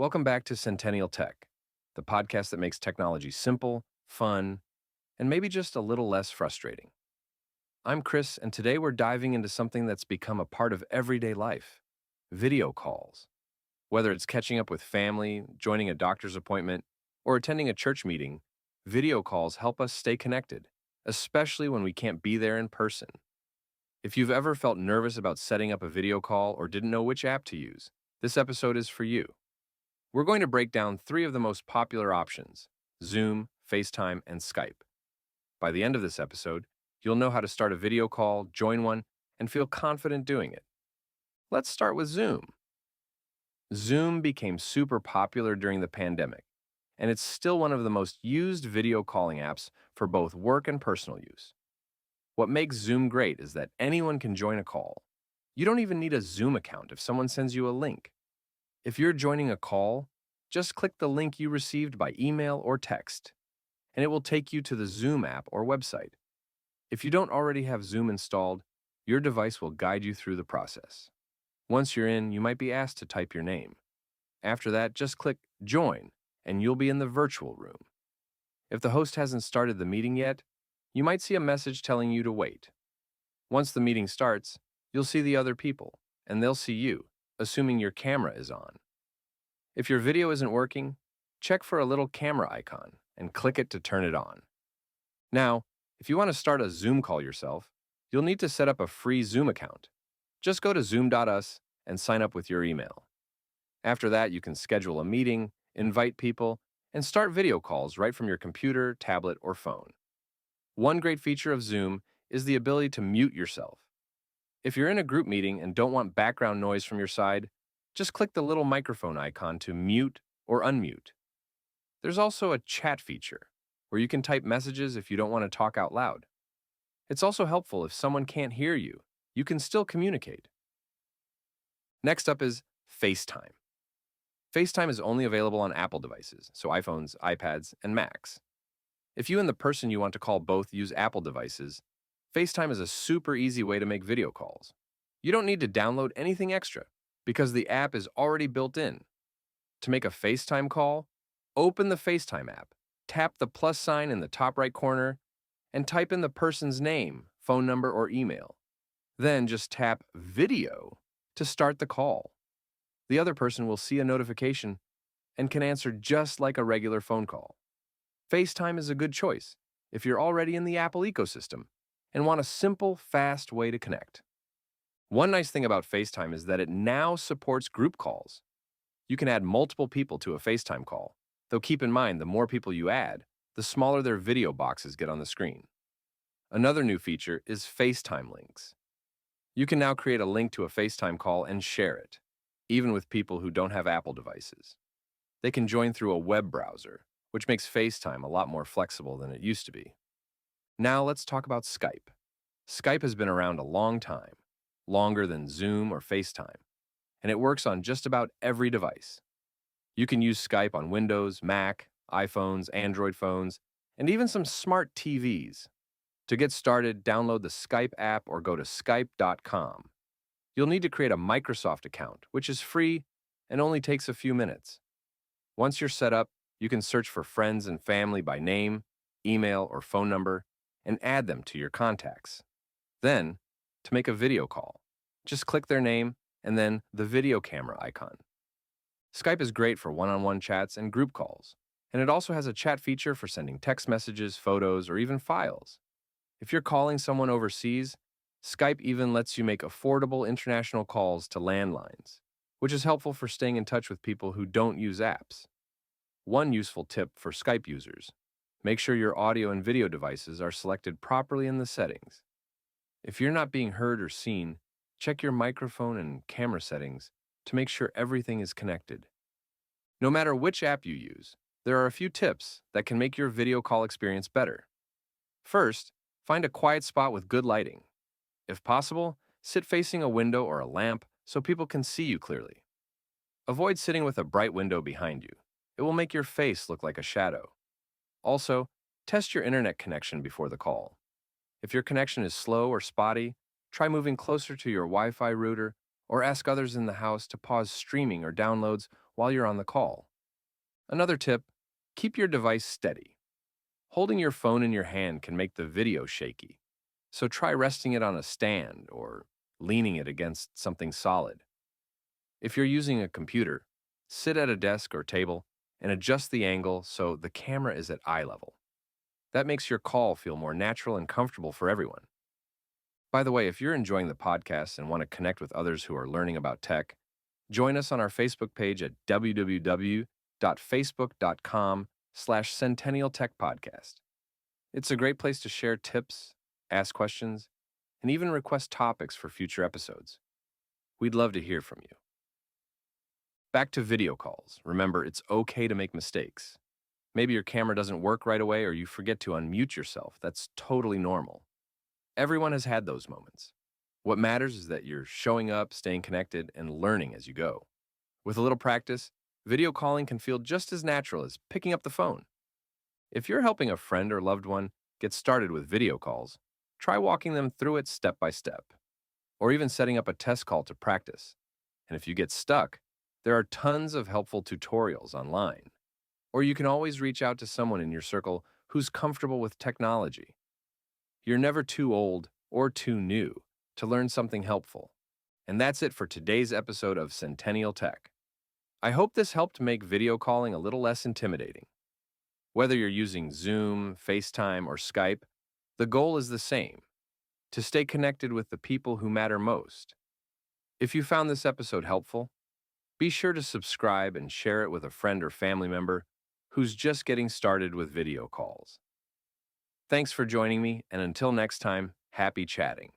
Welcome back to Centennial Tech, the podcast that makes technology simple, fun, and maybe just a little less frustrating. I'm Chris, and today we're diving into something that's become a part of everyday life: video calls. Whether it's catching up with family, joining a doctor's appointment, or attending a church meeting, video calls help us stay connected, especially when we can't be there in person. If you've ever felt nervous about setting up a video call or didn't know which app to use, this episode is for you. We're going to break down three of the most popular options: Zoom, FaceTime, and Skype. By the end of this episode, you'll know how to start a video call, join one, and feel confident doing it. Let's start with Zoom. Zoom became super popular during the pandemic, and it's still one of the most used video calling apps for both work and personal use. What makes Zoom great is that anyone can join a call. You don't even need a Zoom account if someone sends you a link. If you're joining a call, just click the link you received by email or text, and it will take you to the Zoom app or website. If you don't already have Zoom installed, your device will guide you through the process. Once you're in, you might be asked to type your name. After that, just click Join, and you'll be in the virtual room. If the host hasn't started the meeting yet, you might see a message telling you to wait. Once the meeting starts, you'll see the other people, and they'll see you, assuming your camera is on. If your video isn't working, check for a little camera icon and click it to turn it on. Now, if you want to start a Zoom call yourself, you'll need to set up a free Zoom account. Just go to zoom.us and sign up with your email. After that, you can schedule a meeting, invite people, and start video calls right from your computer, tablet, or phone. One great feature of Zoom is the ability to mute yourself. If you're in a group meeting and don't want background noise from your side, just click the little microphone icon to mute or unmute. There's also a chat feature, where you can type messages if you don't want to talk out loud. It's also helpful if someone can't hear you. You can still communicate. Next up is FaceTime. FaceTime is only available on Apple devices, so iPhones, iPads, and Macs. If you and the person you want to call both use Apple devices, FaceTime is a super easy way to make video calls. You don't need to download anything extra, because the app is already built in. To make a FaceTime call, open the FaceTime app, tap the plus sign in the top right corner, and type in the person's name, phone number, or email. Then just tap Video to start the call. The other person will see a notification and can answer just like a regular phone call. FaceTime is a good choice if you're already in the Apple ecosystem and want a simple, fast way to connect. One nice thing about FaceTime is that it now supports group calls. You can add multiple people to a FaceTime call, though keep in mind the more people you add, the smaller their video boxes get on the screen. Another new feature is FaceTime links. You can now create a link to a FaceTime call and share it, even with people who don't have Apple devices. They can join through a web browser, which makes FaceTime a lot more flexible than it used to be. Now let's talk about Skype. Skype has been around a long time, longer than Zoom or FaceTime, and it works on just about every device. You can use Skype on Windows, Mac, iPhones, Android phones, and even some smart TVs. To get started, download the Skype app or go to skype.com. You'll need to create a Microsoft account, which is free and only takes a few minutes. Once you're set up, you can search for friends and family by name, email, or phone number, and add them to your contacts. Then, to make a video call, just click their name and then the video camera icon. Skype is great for one-on-one chats and group calls, and it also has a chat feature for sending text messages, photos, or even files. If you're calling someone overseas, Skype even lets you make affordable international calls to landlines, which is helpful for staying in touch with people who don't use apps. One useful tip for Skype users: make sure your audio and video devices are selected properly in the settings. If you're not being heard or seen, check your microphone and camera settings to make sure everything is connected. No matter which app you use, there are a few tips that can make your video call experience better. First, find a quiet spot with good lighting. If possible, sit facing a window or a lamp so people can see you clearly. Avoid sitting with a bright window behind you. It will make your face look like a shadow. Also, test your internet connection before the call. If your connection is slow or spotty, try moving closer to your Wi-Fi router or ask others in the house to pause streaming or downloads while you're on the call. Another tip, keep your device steady. Holding your phone in your hand can make the video shaky, so try resting it on a stand or leaning it against something solid. If you're using a computer, sit at a desk or table and adjust the angle so the camera is at eye level. That makes your call feel more natural and comfortable for everyone. By the way, if you're enjoying the podcast and want to connect with others who are learning about tech, join us on our Facebook page at www.facebook.com/Centennial Tech Podcast. It's a great place to share tips, ask questions, and even request topics for future episodes. We'd love to hear from you. Back to video calls. Remember, it's okay to make mistakes. Maybe your camera doesn't work right away or you forget to unmute yourself. That's totally normal. Everyone has had those moments. What matters is that you're showing up, staying connected, and learning as you go. With a little practice, video calling can feel just as natural as picking up the phone. If you're helping a friend or loved one get started with video calls, try walking them through it step by step, or even setting up a test call to practice. And if you get stuck, there are tons of helpful tutorials online. Or you can always reach out to someone in your circle who's comfortable with technology. You're never too old or too new to learn something helpful. And that's it for today's episode of Centennial Tech. I hope this helped make video calling a little less intimidating. Whether you're using Zoom, FaceTime, or Skype, the goal is the same: to stay connected with the people who matter most. If you found this episode helpful, be sure to subscribe and share it with a friend or family member who's just getting started with video calls. Thanks for joining me, and until next time, happy chatting.